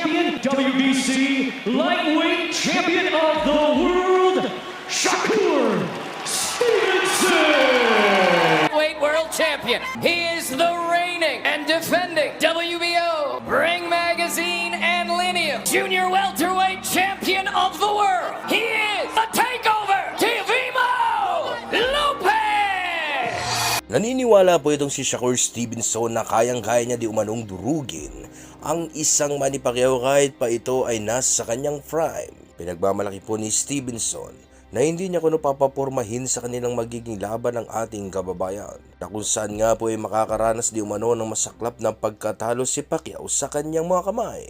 champion, WBC lightweight champion of the world, Shakur Stevenson. Lightweight world champion. He is the reigning and defending WBO, Ring Magazine, and Lineal Junior welterweight champion of the world. He is the Takeover Teofimo Lopez. Naniniwala po itong si Shakur Stevenson na kayang-kaya niya di umanong durugin ang isang Manny Pacquiao kahit pa ito ay nasa kanyang prime. Pinagmamalaki po ni Stevenson na hindi niya kuno papapormahin sa kanilang magiging laban ng ating kababayan, na kung saan nga po ay makakaranas di umano ng masaklap na pagkatalo si Pacquiao sa kanyang mga kamay.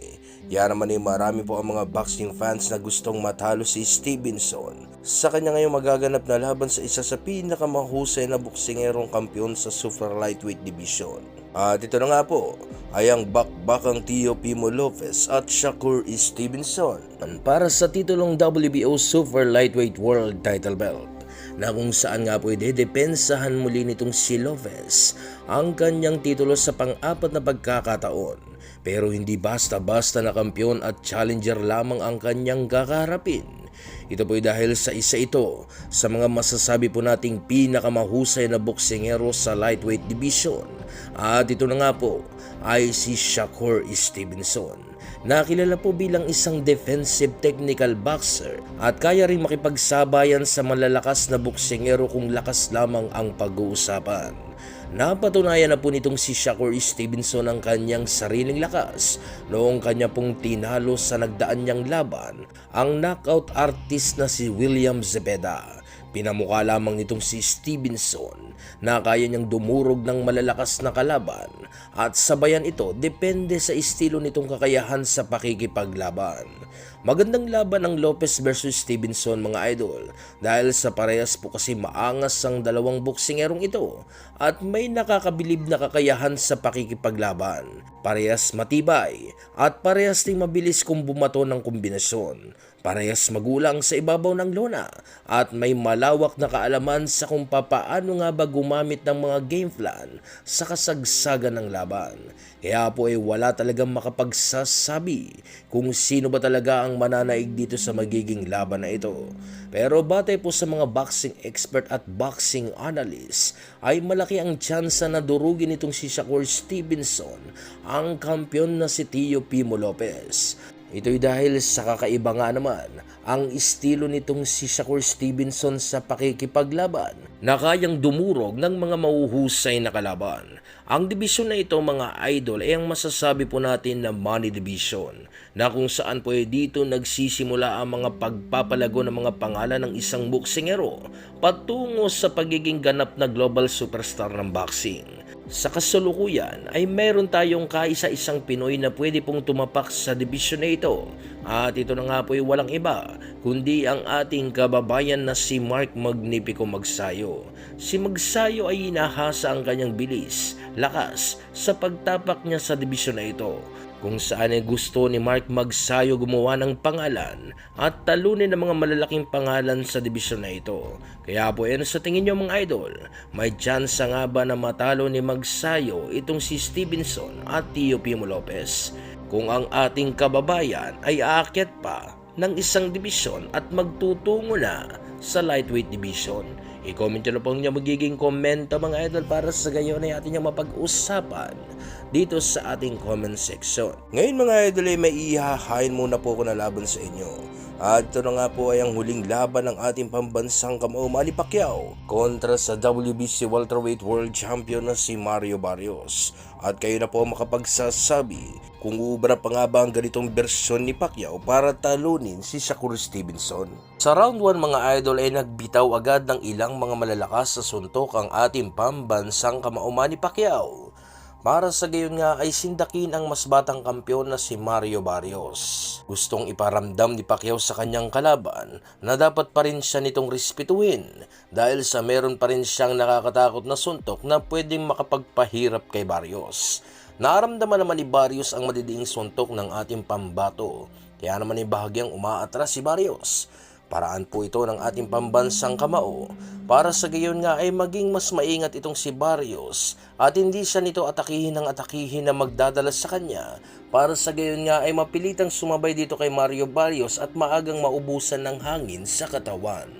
Yan naman ay marami po ang mga boxing fans na gustong matalo si Stevenson sa kanya ngayong magaganap na laban sa isa sa pinakamahusay na boksingerong kampiyon sa super lightweight division. At ito na nga po ay ang bakbakang Teofimo Lopez at Shakur Stevenson para sa titulong WBO Super Lightweight World Title Belt, na kung saan nga po idedepensahan muli nitong si Lopez ang kanyang titulo sa pang-apat na pagkakataon. Pero hindi basta-basta na kampiyon at challenger lamang ang kanyang kakaharapin. Ito po'y dahil sa isa ito sa mga masasabi po nating pinakamahusay na boksingero sa lightweight division. At ito na nga po ay si Shakur Stevenson, na kilala po bilang isang defensive technical boxer at kaya rin makipagsabayan sa malalakas na boksingero kung lakas lamang ang pag-uusapan. Napatunayan na po nitong si Shakur Stevenson ang kanyang sariling lakas noong kanya pong tinalo sa nagdaan niyang laban ang knockout artist na si William Zepeda. Pinamukha lamang nitong si Stevenson na kaya niyang dumurog ng malalakas na kalaban at sabayan ito depende sa estilo nitong kakayahan sa pakikipaglaban. Magandang laban ang Lopez versus Stevenson mga idol, dahil sa parehas po kasi maangas ang dalawang boksingerong ito at may nakakabilib na kakayahan sa pakikipaglaban. Parehas matibay at parehas ding mabilis kung bumato ng kombinasyon. Parehas magulang sa ibabaw ng lona at may malawak na kaalaman sa kung papaano nga ba gumamit ng mga game plan sa kasagsagan ng laban. Kaya po ay wala talagang makapagsasabi kung sino ba talaga ang mananaig dito sa magiging laban na ito. Pero batay po sa mga boxing expert at boxing analyst ay malaki ang tsansa na durugin itong si Shakur Stevenson ang kampiyon na si Teofimo Lopez. Ito'y dahil sa kakaiba nga naman ang estilo nitong si Shakur Stevenson sa pakikipaglaban na kayang dumurog ng mga mahuhusay na kalaban. Ang dibisyon na ito mga idol ay ang masasabi po natin na money division, na kung saan po ay dito nagsisimula ang mga pagpapalago ng mga pangalan ng isang boksingero patungo sa pagiging ganap na global superstar ng boxing. Sa kasalukuyan ay mayroon tayong kaisa-isang Pinoy na pwede pong tumapak sa dibisyon na ito. At ito na nga po ay walang iba kundi ang ating kababayan na si Mark Magnifico Magsayo. Si Magsayo ay inahasa ang kanyang bilis, lakas sa pagtapak niya sa dibisyon na ito, kung saan ay gusto ni Mark Magsayo gumawa ng pangalan at talunin ng mga malalaking pangalan sa dibisyon na ito. Kaya po yan, sa tingin nyo mga idol, may tsansa nga ba na matalo ni Magsayo itong si Stevenson at Teofimo Lopez kung ang ating kababayan ay aakyat pa ng isang dibisyon at magtutungo na sa lightweight division? I-comment nyo na po niya magiging komento mga idol para sa gayon ay atin niyang mapag-usapan dito sa ating comment section. Ngayon mga idol ay may ihahain muna po ko na laban sa inyo. At ito na nga po ay ang huling laban ng ating pambansang kamao Manny Pacquiao kontra sa WBC welterweight world champion na si Mario Barrios. At kayo na po makapagsasabi kung ubra pa nga ba ang ganitong bersyon ni Pacquiao para talunin si Shakur Stevenson. Sa round 1 mga idol ay nagbitaw agad ng ilang mga malalakas sa suntok ang ating pambansang kamao Manny Pacquiao. Para sa gayon nga ay sindakin ang mas batang kampiyon na si Mario Barrios. Gustong iparamdam ni Pacquiao sa kanyang kalaban na dapat pa rin siya nitong respetuhin dahil sa meron pa rin siyang nakakatakot na suntok na pwedeng makapagpahirap kay Barrios. Naramdaman naman ni Barrios ang madidiing suntok ng ating pambato, kaya naman ay bahagyang umaatras si Barrios. Paraan po ito ng ating pambansang kamao para sa gayon nga ay maging mas maingat itong si Barrios at hindi siya nito atakihin ng atakihin na magdadala sa kanya para sa gayon nga ay mapilitang sumabay dito kay Mario Barrios at maagang maubusan ng hangin sa katawan.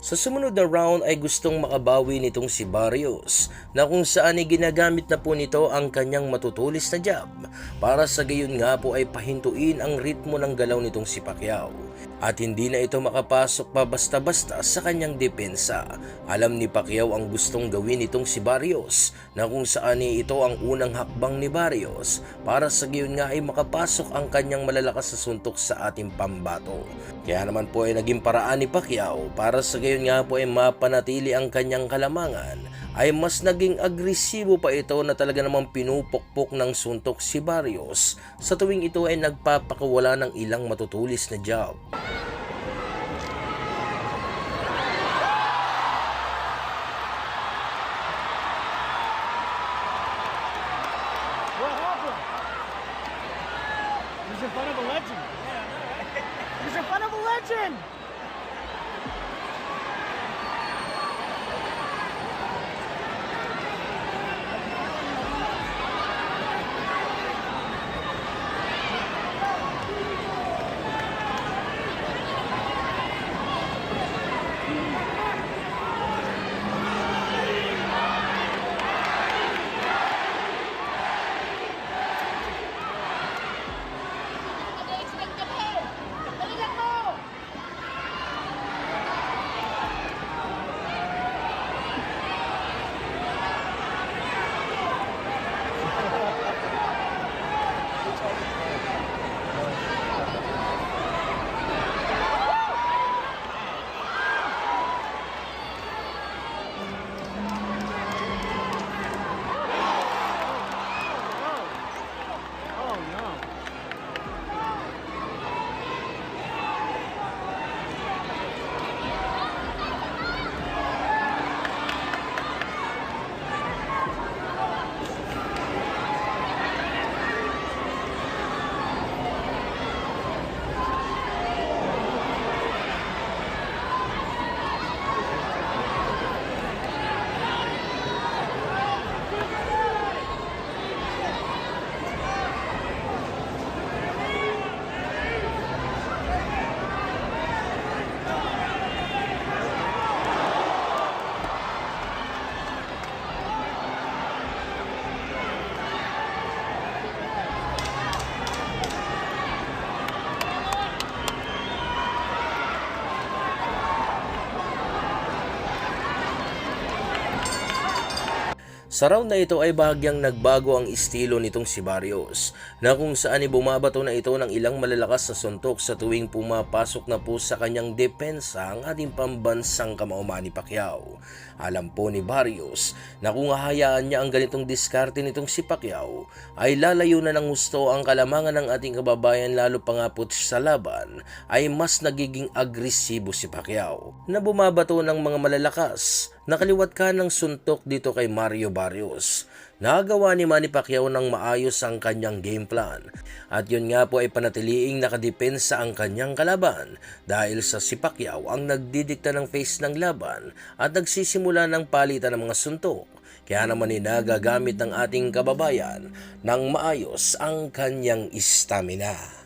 Sa sumunod na round ay gustong makabawi nitong si Barrios na kung saan ay ginagamit na po nito ang kanyang matutulis na jab para sa gayon nga po ay pahintuin ang ritmo ng galaw nitong si Pacquiao at hindi na ito makapasok pa basta-basta sa kanyang depensa. Alam ni Pacquiao ang gustong gawin nitong si Barrios na kung saan ito ang unang hakbang ni Barrios para sa gayon nga ay makapasok ang kanyang malalakas na suntok sa ating pambato. Kaya naman po ay naging paraan ni Pacquiao para sa gayon nga po ay mapanatili ang kanyang kalamangan ay mas naging agresibo pa ito na talaga namang pinupukpok ng suntok si Barrios sa tuwing ito ay nagpapakawala ng ilang matutulis na jab. What happened? He's in front of a legend. He's in front of a legend. Sa round na ito ay bahagyang nagbago ang estilo nitong si Barrios na kung saan bumabato na ito ng ilang malalakas na suntok sa tuwing pumapasok na po sa kanyang depensa ang ating pambansang kamao Manny Pacquiao. Alam po ni Barrios na kung hahayaan niya ang ganitong diskarte nitong si Pacquiao ay lalayo na ng gusto ang kalamangan ng ating kababayan, lalo pa nga po sa laban ay mas nagiging agresibo si Pacquiao na bumabato ng mga malalakas. Nakaliwat ka ng suntok dito kay Mario Barrios. Nagawa ni Manny Pacquiao ng maayos ang kanyang game plan. At yun nga po ay panatiliing nakadepensa ang kanyang kalaban dahil sa si Pacquiao ang nagdidikta ng face ng laban at nagsisimula ng palitan ng mga suntok. Kaya naman nagagamit ng ating kababayan ng maayos ang kanyang stamina.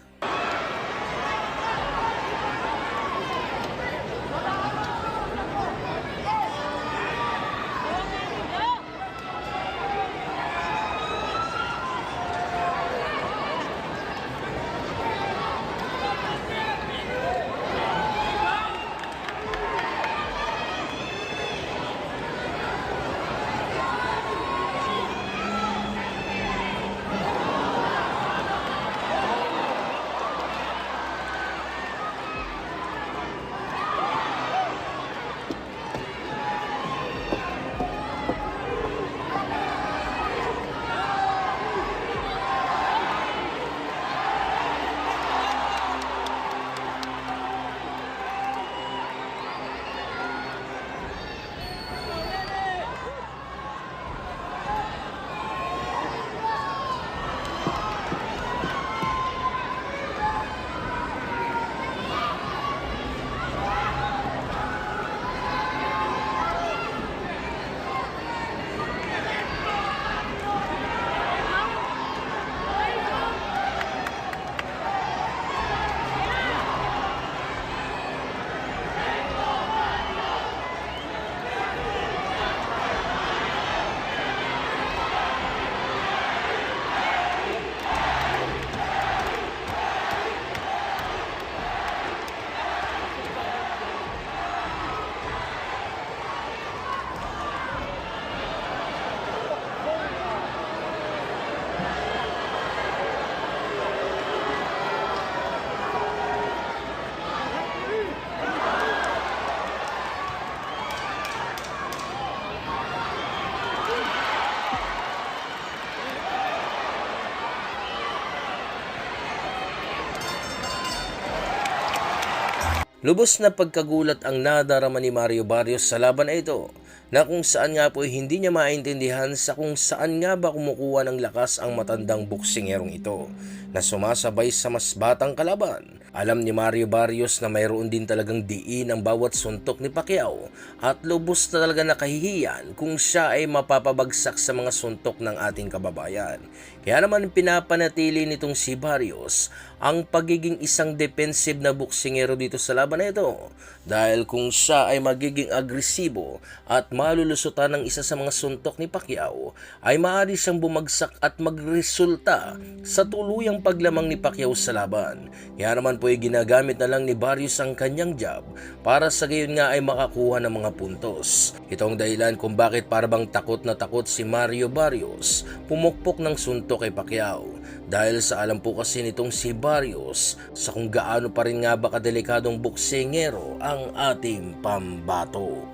Lubos na pagkagulat ang nadarama ni Mario Barrios sa laban na ito, na kung saan nga po hindi niya maintindihan sa kung saan nga ba kumukuha ng lakas ang matandang boksingerong ito na sumasabay sa mas batang kalaban. Alam ni Mario Barrios na mayroon din talagang diin ang bawat suntok ni Pacquiao at lubos na talaga nakahihiyan kung siya ay mapapabagsak sa mga suntok ng ating kababayan. Kaya naman pinapanatili nitong si Barrios ang pagiging isang defensive na boksingero dito sa laban na ito, dahil kung siya ay magiging agresibo at malulusutan ng isa sa mga suntok ni Pacquiao ay maaari siyang bumagsak at magresulta sa tuluyang paglamang ni Pacquiao sa laban. Kaya naman po ay ginagamit na lang ni Barrios ang kanyang jab para sa gayon nga ay makakuha ng mga puntos. Ito ang dahilan kung bakit parabang takot na takot si Mario Barrios pumukpok ng suntok kay Pacquiao, dahil sa alam po kasi nitong si Barrios sa kung gaano pa rin nga ba kadelikadong boksingero ang ating pambato.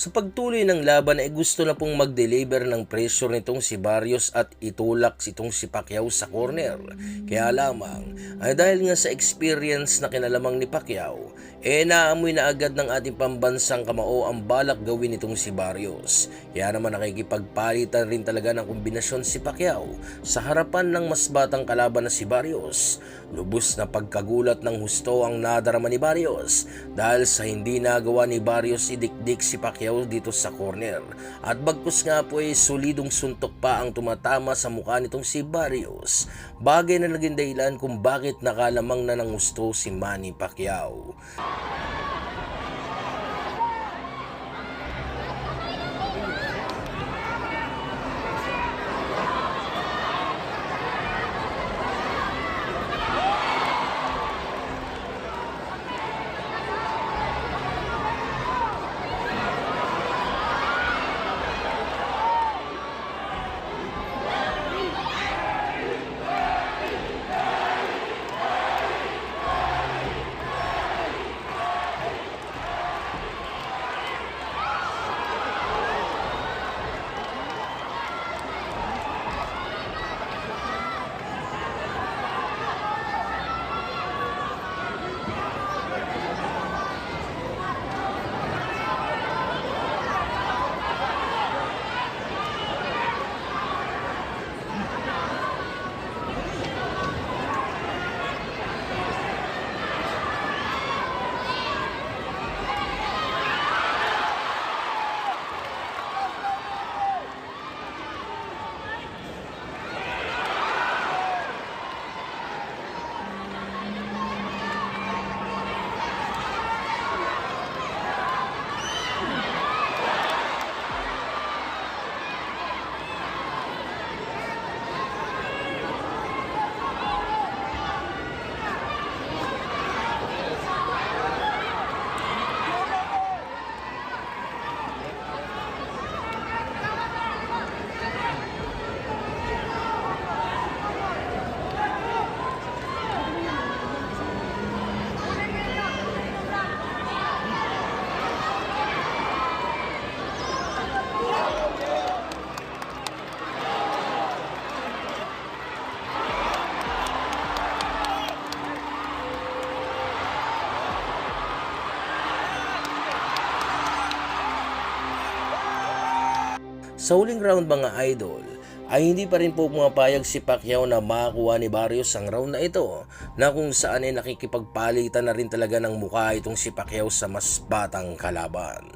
Sa pagtuloy ng laban ay gusto na pong mag-deliver ng pressure nitong si Barrios at itulak itong si Pacquiao sa corner. Kaya lamang ay dahil nga sa experience na kinalamang ni Pacquiao, naamoy na agad ng ating pambansang kamao ang balak gawin nitong si Barrios. Kaya naman nakikipagpalitan rin talaga ng kombinasyon si Pacquiao sa harapan ng mas batang kalaban na si Barrios. Lubos na pagkagulat ng husto ang nadarama ni Barrios dahil sa hindi nagawa ni Barrios idikdik si Pacquiao dito sa corner. At bagkus nga po ay solidong suntok pa ang tumatama sa mukha nitong si Barrios. Bagay na naging dahilan kung bakit nakalamang na ng husto si Manny Pacquiao. Sa huling round mga idol, ay hindi pa rin po pumapayag si Pacquiao na makakuha ni Barrios ang round na ito, na kung saan ay nakikipagpalitan na rin talaga ng mukha itong si Pacquiao sa mas batang kalaban.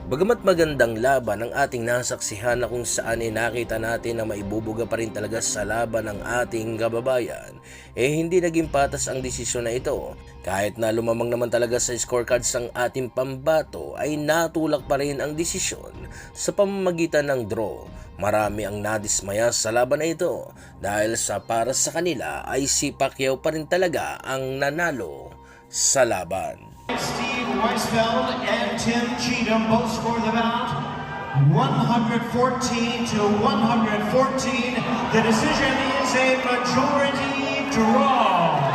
Bagamat magandang laban ang ating nasaksihan na kung saan nakita natin na maibubuga pa rin talaga sa laban ng ating kababayan, hindi naging patas ang desisyon na ito. Kahit na lumamang naman talaga sa scorecards ang ating pambato ay natulak pa rin ang desisyon sa pamamagitan ng draw. Marami ang nadismaya sa laban na ito dahil sa para sa kanila ay si Pacquiao pa rin talaga ang nanalo sa laban. Steve Weisfeld and Tim Cheatham both score the bout 114 to 114. The decision is a majority draw.